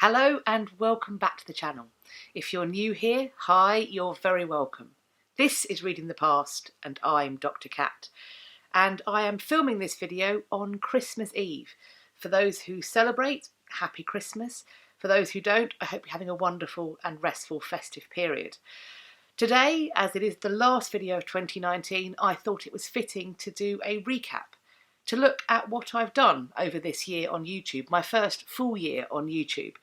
Hello and welcome back to the channel. If you're new here, hi, you're very welcome. This is Reading the Past and I'm Dr. Cat. And I am filming this video on Christmas Eve. For those who celebrate, happy Christmas. For those who don't, I hope you're having a wonderful and restful festive period. Today, as it is the last video of 2019, I thought it was fitting to do a recap, to look at what I've done over this year on YouTube, my first full year on YouTube.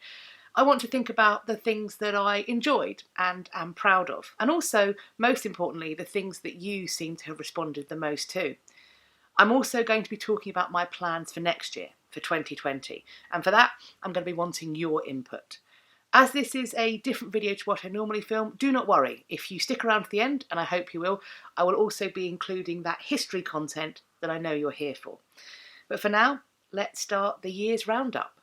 I want to think about the things that I enjoyed and am proud of, and also, most importantly, the things that you seem to have responded the most to. I'm also going to be talking about my plans for next year, for 2020, and for that I'm going to be wanting your input. As this is a different video to what I normally film, do not worry. If you stick around to the end, and I hope you will, I will also be including that history content that I know you're here for. But for now, let's start the year's roundup.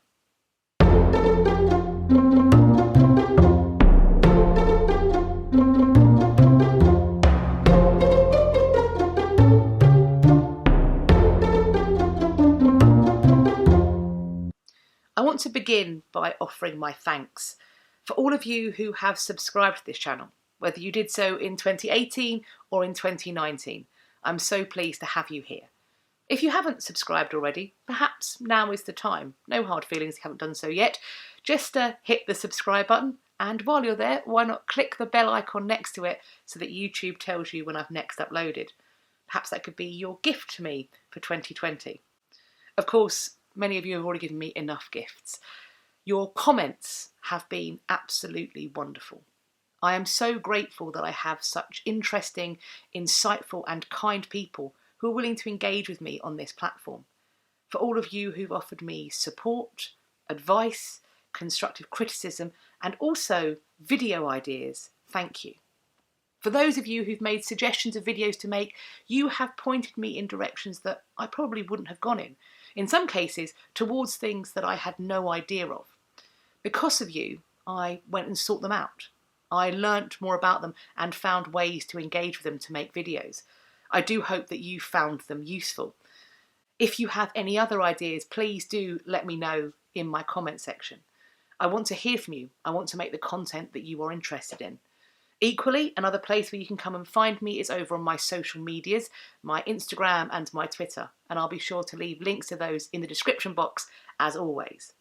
I want to begin by offering my thanks for all of you who have subscribed to this channel, whether you did so in 2018 or in 2019. I'm so pleased to have you here. If you haven't subscribed already, perhaps now is the time. No hard feelings if you haven't done so yet. Just hit the subscribe button, and while you're there, why not click the bell icon next to it so that YouTube tells you when I've next uploaded. Perhaps that could be your gift to me for 2020. Of course, many of you have already given me enough gifts. Your comments have been absolutely wonderful. I am so grateful that I have such interesting, insightful and kind people who are willing to engage with me on this platform. For all of you who've offered me support, advice, constructive criticism and also video ideas, thank you. For those of you who've made suggestions of videos to make, you have pointed me in directions that I probably wouldn't have gone in some cases towards things that I had no idea of. Because of you, I went and sought them out. I learnt more about them and found ways to engage with them to make videos. I do hope that you found them useful. If you have any other ideas, please do let me know in my comment section. I want to hear from you. I want to make the content that you are interested in. Equally, another place where you can come and find me is over on my social medias, my Instagram and my Twitter, and I'll be sure to leave links to those in the description box as always.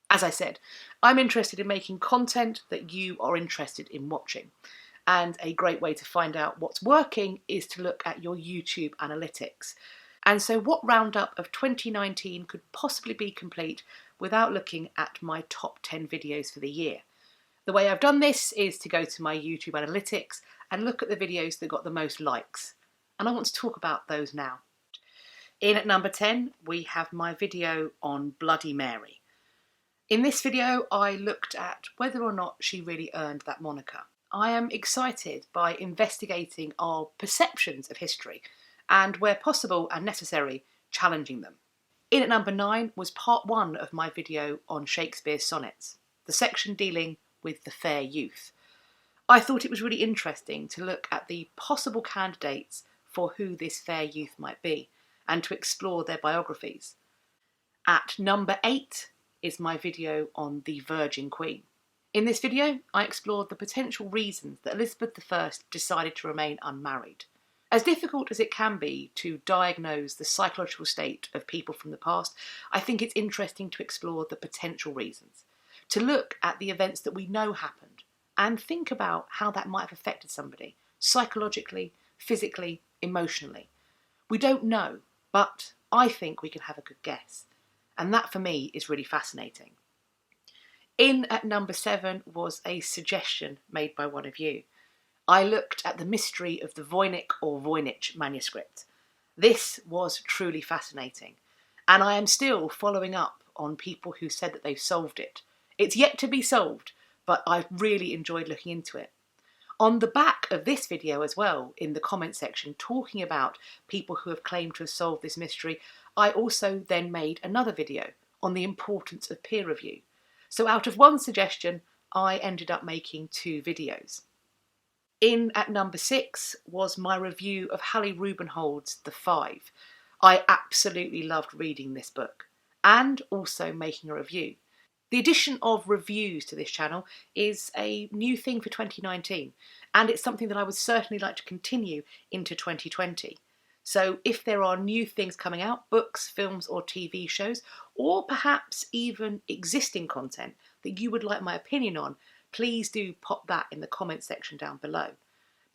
As I said, I'm interested in making content that you are interested in watching, and a great way to find out what's working is to look at your YouTube analytics. And so what roundup of 2019 could possibly be complete without looking at my top 10 videos for the year? The way I've done this is to go to my YouTube analytics and look at the videos that got the most likes. And I want to talk about those now. In at number 10, we have my video on Bloody Mary. In this video, I looked at whether or not she really earned that moniker. I am excited by investigating our perceptions of history and, where possible and necessary, challenging them. In at number 9 was part 1 of my video on Shakespeare's sonnets, the section dealing with the fair youth. I thought it was really interesting to look at the possible candidates for who this fair youth might be and to explore their biographies. At number 8 is my video on the Virgin Queen. In this video, I explored the potential reasons that Elizabeth I decided to remain unmarried. As difficult as it can be to diagnose the psychological state of people from the past, I think it's interesting to explore the potential reasons, to look at the events that we know happened and think about how that might have affected somebody, psychologically, physically, emotionally. We don't know, but I think we can have a good guess. And that for me is really fascinating. In at number 7 was a suggestion made by one of you. I looked at the mystery of the Voynich or Voynich manuscript. This was truly fascinating, and I am still following up on people who said that they've solved it. It's yet to be solved, but I've really enjoyed looking into it. On the back of this video as well, in the comment section, talking about people who have claimed to have solved this mystery, I also then made another video on the importance of peer review. So out of one suggestion, I ended up making 2 videos. In at number 6 was my review of Hallie Rubenhold's The Five. I absolutely loved reading this book and also making a review. The addition of reviews to this channel is a new thing for 2019, and it's something that I would certainly like to continue into 2020. So if there are new things coming out, books, films or TV shows, or perhaps even existing content that you would like my opinion on, please do pop that in the comment section down below.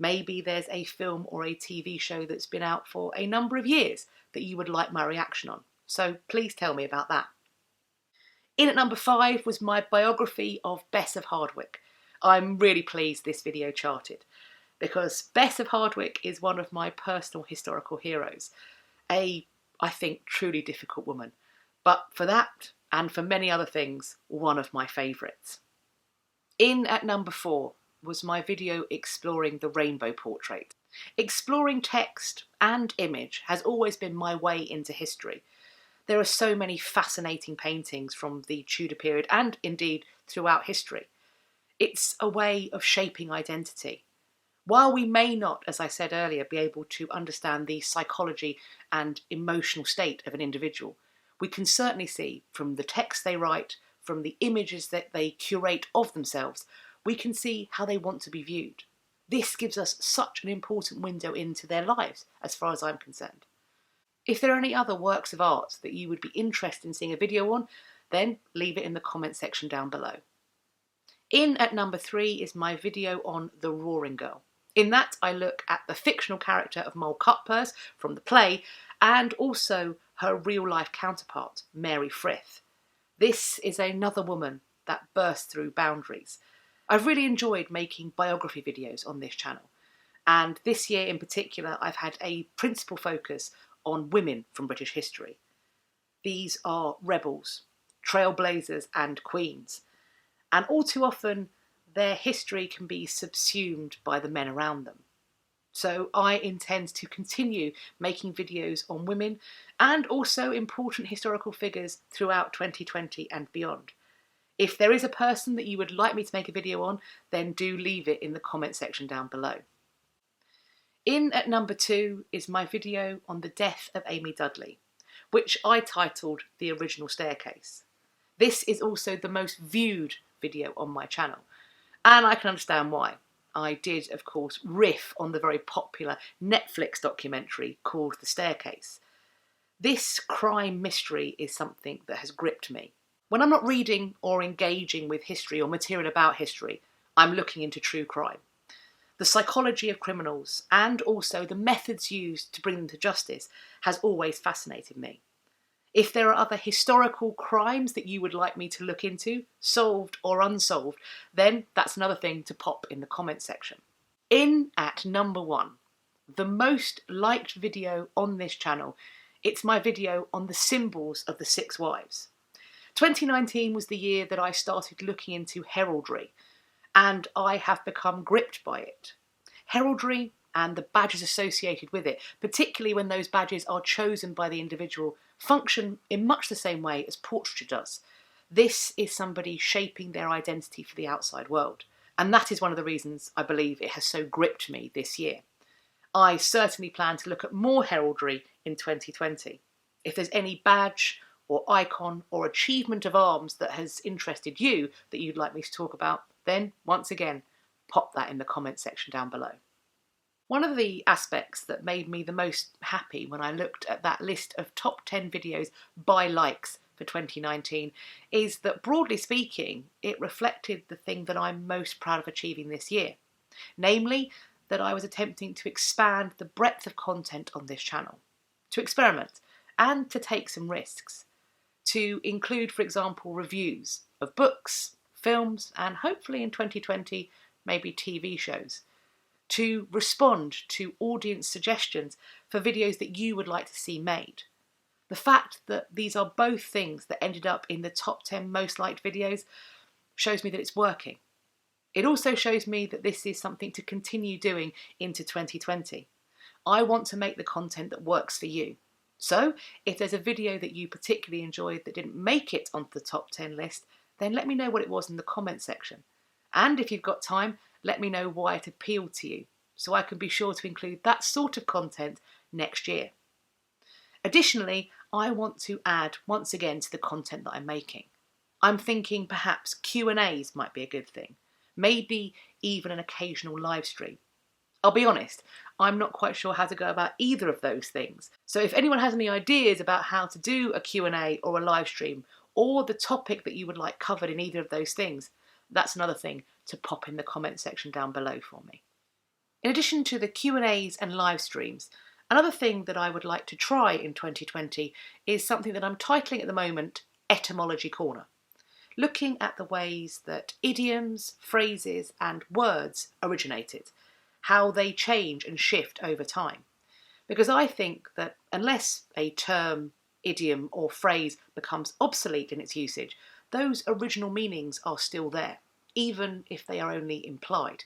Maybe there's a film or a TV show that's been out for a number of years that you would like my reaction on. So please tell me about that. In at number 5 was my biography of Bess of Hardwick. I'm really pleased this video charted, because Bess of Hardwick is one of my personal historical heroes. I think, truly difficult woman. But for that, and for many other things, one of my favourites. In at number 4 was my video exploring the rainbow portrait. Exploring text and image has always been my way into history. There are so many fascinating paintings from the Tudor period and indeed throughout history. It's a way of shaping identity. While we may not, as I said earlier, be able to understand the psychology and emotional state of an individual, we can certainly see from the text they write, from the images that they curate of themselves, we can see how they want to be viewed. This gives us such an important window into their lives, as far as I'm concerned. If there are any other works of art that you would be interested in seeing a video on, then leave it in the comment section down below. In at number 3 is my video on The Roaring Girl. In that I look at the fictional character of Moll Cutpurse from the play and also her real-life counterpart, Mary Frith. This is another woman that burst through boundaries. I've really enjoyed making biography videos on this channel, and this year in particular I've had a principal focus on women from British history. These are rebels, trailblazers and queens, and all too often their history can be subsumed by the men around them. So I intend to continue making videos on women and also important historical figures throughout 2020 and beyond. If there is a person that you would like me to make a video on, then do leave it in the comment section down below. In at number 2 is my video on the death of Amy Dudley, which I titled The Original Staircase. This is also the most viewed video on my channel, and I can understand why. I did, of course, riff on the very popular Netflix documentary called The Staircase. This crime mystery is something that has gripped me. When I'm not reading or engaging with history or material about history, I'm looking into true crime. The psychology of criminals and also the methods used to bring them to justice has always fascinated me. If there are other historical crimes that you would like me to look into, solved or unsolved, then that's another thing to pop in the comment section. In at number 1, the most liked video on this channel, it's my video on the symbols of the 6 wives. 2019 was the year that I started looking into heraldry, and I have become gripped by it. Heraldry and the badges associated with it, particularly when those badges are chosen by the individual, function in much the same way as portraiture does. This is somebody shaping their identity for the outside world, and that is one of the reasons I believe it has so gripped me this year. I certainly plan to look at more heraldry in 2020. If there's any badge or icon or achievement of arms that has interested you that you'd like me to talk about, then once again, pop that in the comment section down below. One of the aspects that made me the most happy when I looked at that list of top 10 videos by likes for 2019 is that, broadly speaking, it reflected the thing that I'm most proud of achieving this year. Namely, that I was attempting to expand the breadth of content on this channel, to experiment and to take some risks, to include, for example, reviews of books, films, and hopefully in 2020, maybe TV shows, to respond to audience suggestions for videos that you would like to see made. The fact that these are both things that ended up in the top 10 most liked videos shows me that it's working. It also shows me that this is something to continue doing into 2020. I want to make the content that works for you. So if there's a video that you particularly enjoyed that didn't make it onto the top 10 list, then let me know what it was in the comment section. And if you've got time, let me know why it appealed to you, so I can be sure to include that sort of content next year. Additionally, I want to add once again to the content that I'm making. I'm thinking perhaps Q&As might be a good thing. Maybe even an occasional live stream. I'll be honest, I'm not quite sure how to go about either of those things. So if anyone has any ideas about how to do a Q&A or a live stream, or the topic that you would like covered in either of those things, that's another thing to pop in the comment section down below for me. In addition to the Q&As and live streams, another thing that I would like to try in 2020 is something that I'm titling at the moment Etymology Corner. Looking at the ways that idioms, phrases and words originated, how they change and shift over time. Because I think that unless a term, idiom or phrase becomes obsolete in its usage, those original meanings are still there, even if they are only implied.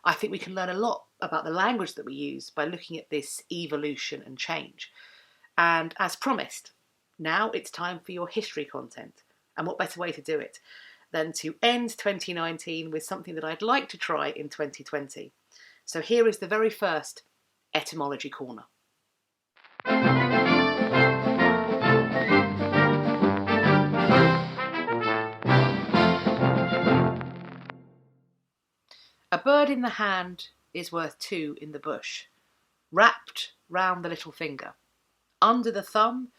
I think we can learn a lot about the language that we use by looking at this evolution and change. And as promised, now it's time for your history content. And what better way to do it than to end 2019 with something that I'd like to try in 2020. So here is the very first Etymology Corner. A bird in the hand is worth two in the bush, wrapped round the little finger, under the thumb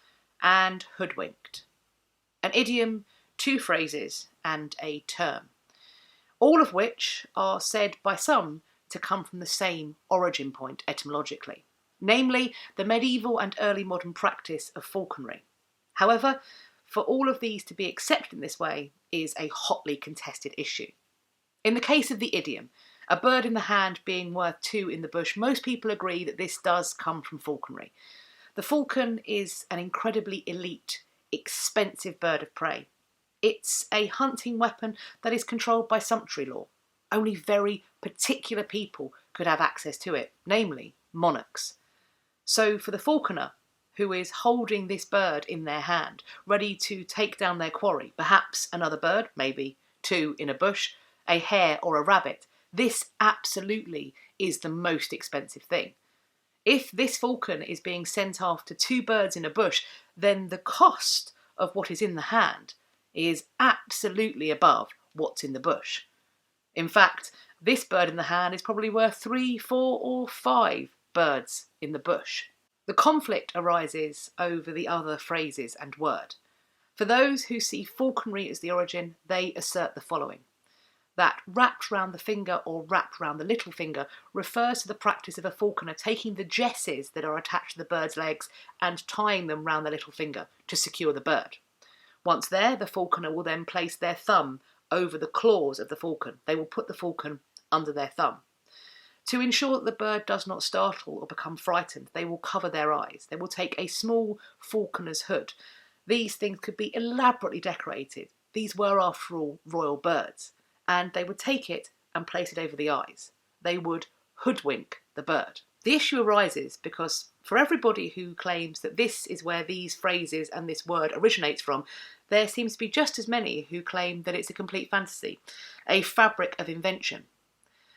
and hoodwinked. An idiom, two phrases and a term, all of which are said by some to come from the same origin point etymologically, namely the medieval and early modern practice of falconry. However, for all of these to be accepted in this way is a hotly contested issue. In the case of the idiom, a bird in the hand being worth two in the bush, most people agree that this does come from falconry. The falcon is an incredibly elite, expensive bird of prey. It's a hunting weapon that is controlled by sumptuary law. Only very particular people could have access to it, namely monarchs. So for the falconer, who is holding this bird in their hand, ready to take down their quarry, perhaps another bird, maybe two in a bush, a hare or a rabbit, this absolutely is the most expensive thing. If this falcon is being sent after two birds in a bush, then the cost of what is in the hand is absolutely above what's in the bush. In fact, this bird in the hand is probably worth 3, 4 or 5 birds in the bush. The conflict arises over the other phrases and word. For those who see falconry as the origin, they assert the following. That wrapped round the finger or wrapped round the little finger refers to the practice of a falconer taking the jesses that are attached to the bird's legs and tying them round the little finger to secure the bird. Once there, the falconer will then place their thumb over the claws of the falcon. They will put the falcon under their thumb. To ensure that the bird does not startle or become frightened, they will cover their eyes. They will take a small falconer's hood. These things could be elaborately decorated. These were, after all, royal birds. And they would take it and place it over the eyes. They would hoodwink the bird. The issue arises because for everybody who claims that this is where these phrases and this word originates from, there seems to be just as many who claim that it's a complete fantasy, a fabric of invention.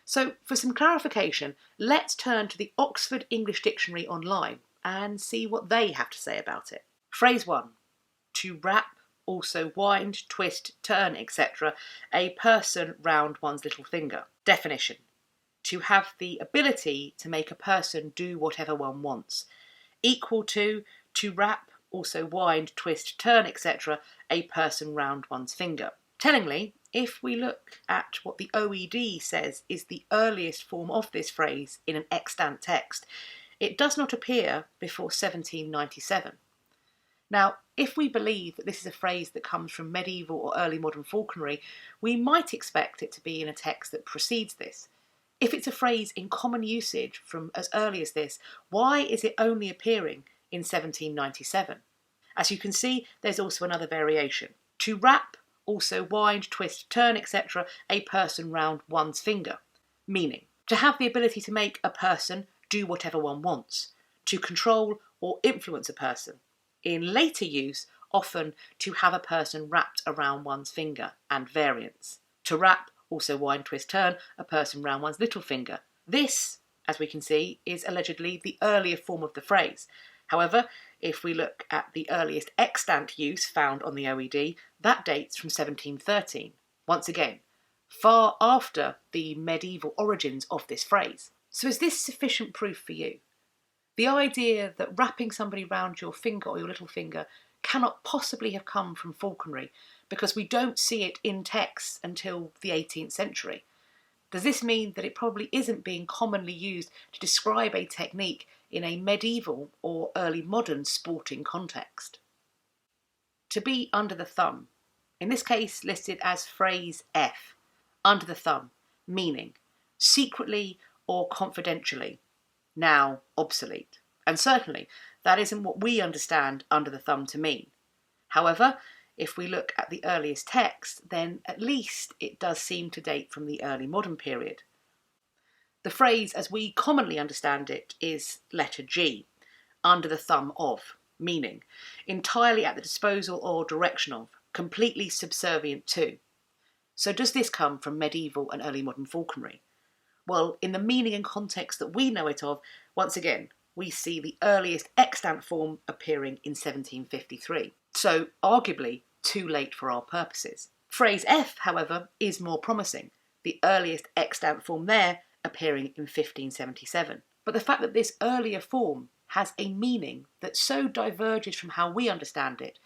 So for some clarification, let's turn to the Oxford English Dictionary online and see what they have to say about it. Phrase 1. To wrap, also wind, twist, turn, etc. a person round one's little finger. Definition. To have the ability to make a person do whatever one wants. Equal to wrap, also wind, twist, turn, etc. a person round one's finger. Tellingly, if we look at what the OED says is the earliest form of this phrase in an extant text, it does not appear before 1797. Now, if we believe that this is a phrase that comes from medieval or early modern falconry, we might expect it to be in a text that precedes this. If it's a phrase in common usage from as early as this, why is it only appearing in 1797? As you can see, there's also another variation. To wrap, also wind, twist, turn, etc. a person round one's finger. Meaning, to have the ability to make a person do whatever one wants. To control or influence a person. In later use, often to have a person wrapped around one's finger, and variants. To wrap, also wind, twist, turn, a person round one's little finger. This, as we can see, is allegedly the earlier form of the phrase. However, if we look at the earliest extant use found on the OED, that dates from 1713. Once again, far after the medieval origins of this phrase. So is this sufficient proof for you? The idea that wrapping somebody round your finger or your little finger cannot possibly have come from falconry because we don't see it in texts until the 18th century. Does this mean that it probably isn't being commonly used to describe a technique in a medieval or early modern sporting context? To be under the thumb, in this case listed as phrase F, under the thumb, meaning secretly or confidentially, now obsolete. And certainly that isn't what we understand under the thumb to mean. However, if we look at the earliest text, then at least it does seem to date from the early modern period. The phrase as we commonly understand it is letter G, under the thumb of, meaning entirely at the disposal or direction of, completely subservient to. So does this come from medieval and early modern falconry? Well, in the meaning and context that we know it of, once again, we see the earliest extant form appearing in 1753. So, arguably, too late for our purposes. Phrase F, however, is more promising, the earliest extant form there appearing in 1577. But the fact that this earlier form has a meaning that so diverges from how we understand it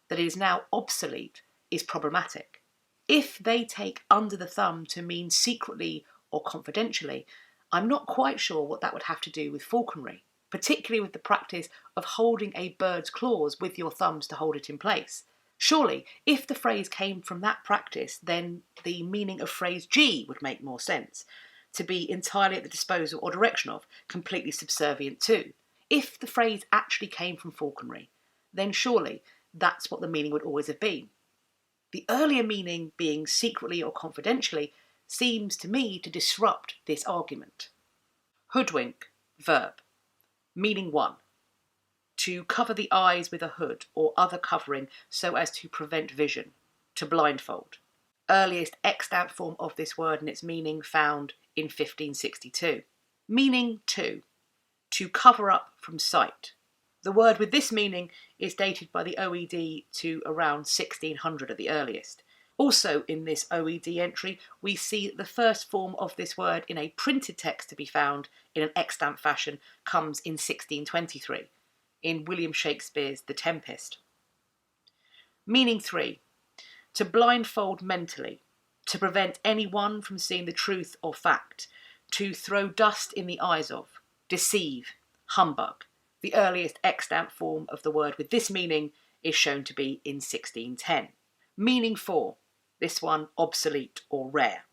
that it is now obsolete is problematic. If they take under the thumb to mean secretly or confidentially, I'm not quite sure what that would have to do with falconry, particularly with the practice of holding a bird's claws with your thumbs to hold it in place. Surely, if the phrase came from that practice, then the meaning of phrase G would make more sense, to be entirely at the disposal or direction of, completely subservient to. If the phrase actually came from falconry, then surely that's what the meaning would always have been. The earlier meaning being secretly or confidentially seems to me to disrupt this argument. Hoodwink, verb. Meaning 1. To cover the eyes with a hood or other covering so as to prevent vision. To blindfold. Earliest extant form of this word and its meaning found in 1562. Meaning 2. To cover up from sight. The word with this meaning is dated by the OED to around 1600 at the earliest. Also in this OED entry, we see that the first form of this word in a printed text to be found in an extant fashion comes in 1623, in William Shakespeare's The Tempest. Meaning 3. To blindfold mentally, to prevent anyone from seeing the truth or fact, to throw dust in the eyes of, deceive, humbug. The earliest extant form of the word with this meaning is shown to be in 1610. Meaning 4. This one obsolete or rare.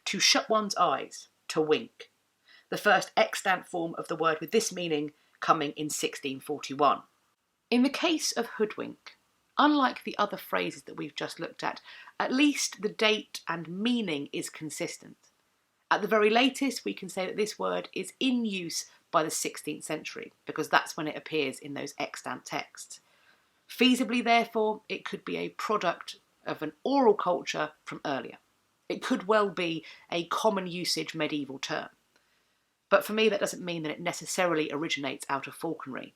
To shut one's eyes, to wink. The first extant form of the word with this meaning coming in 1641. In the case of hoodwink, unlike the other phrases that we've just looked at least the date and meaning is consistent. At the very latest, we can say that this word is in use by the 16th century, because that's when it appears in those extant texts. Feasibly, therefore, it could be a product of an oral culture from earlier. It could well be a common usage medieval term. But for me, that doesn't mean that it necessarily originates out of falconry.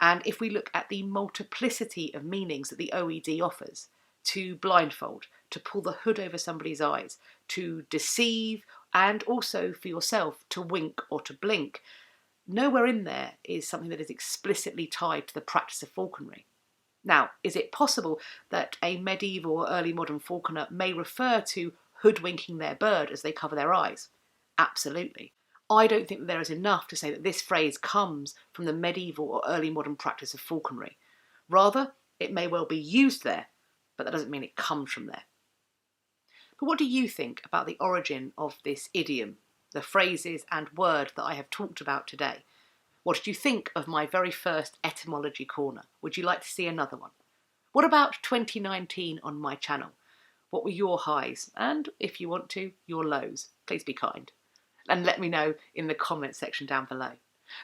And if we look at the multiplicity of meanings that the OED offers, to blindfold, to pull the hood over somebody's eyes, to deceive, and also for yourself to wink or to blink, nowhere in there is something that is explicitly tied to the practice of falconry. Now, is it possible that a medieval or early modern falconer may refer to hoodwinking their bird as they cover their eyes? Absolutely. I don't think that there is enough to say that this phrase comes from the medieval or early modern practice of falconry. Rather, it may well be used there, but that doesn't mean it comes from there. But what do you think about the origin of this idiom, the phrases and word that I have talked about today? What did you think of my very first Etymology Corner? Would you like to see another one? What about 2019 on my channel? What were your highs? And if you want to, your lows. Please be kind. And let me know in the comment section down below.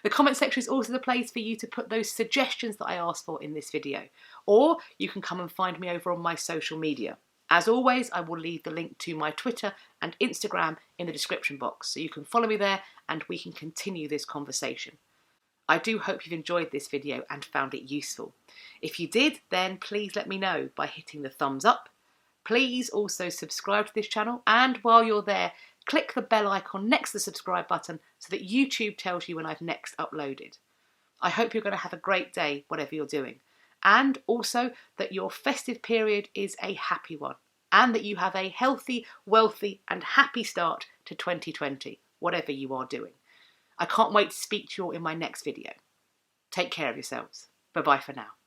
The comment section is also the place for you to put those suggestions that I asked for in this video. Or you can come and find me over on my social media. As always, I will leave the link to my Twitter and Instagram in the description box, so you can follow me there and we can continue this conversation. I do hope you've enjoyed this video and found it useful. If you did, then please let me know by hitting the thumbs up. Please also subscribe to this channel, and while you're there, click the bell icon next to the subscribe button so that YouTube tells you when I've next uploaded. I hope you're going to have a great day, whatever you're doing, and also that your festive period is a happy one, and that you have a healthy, wealthy and happy start to 2020, whatever you are doing. I can't wait to speak to you all in my next video. Take care of yourselves. Bye-bye for now.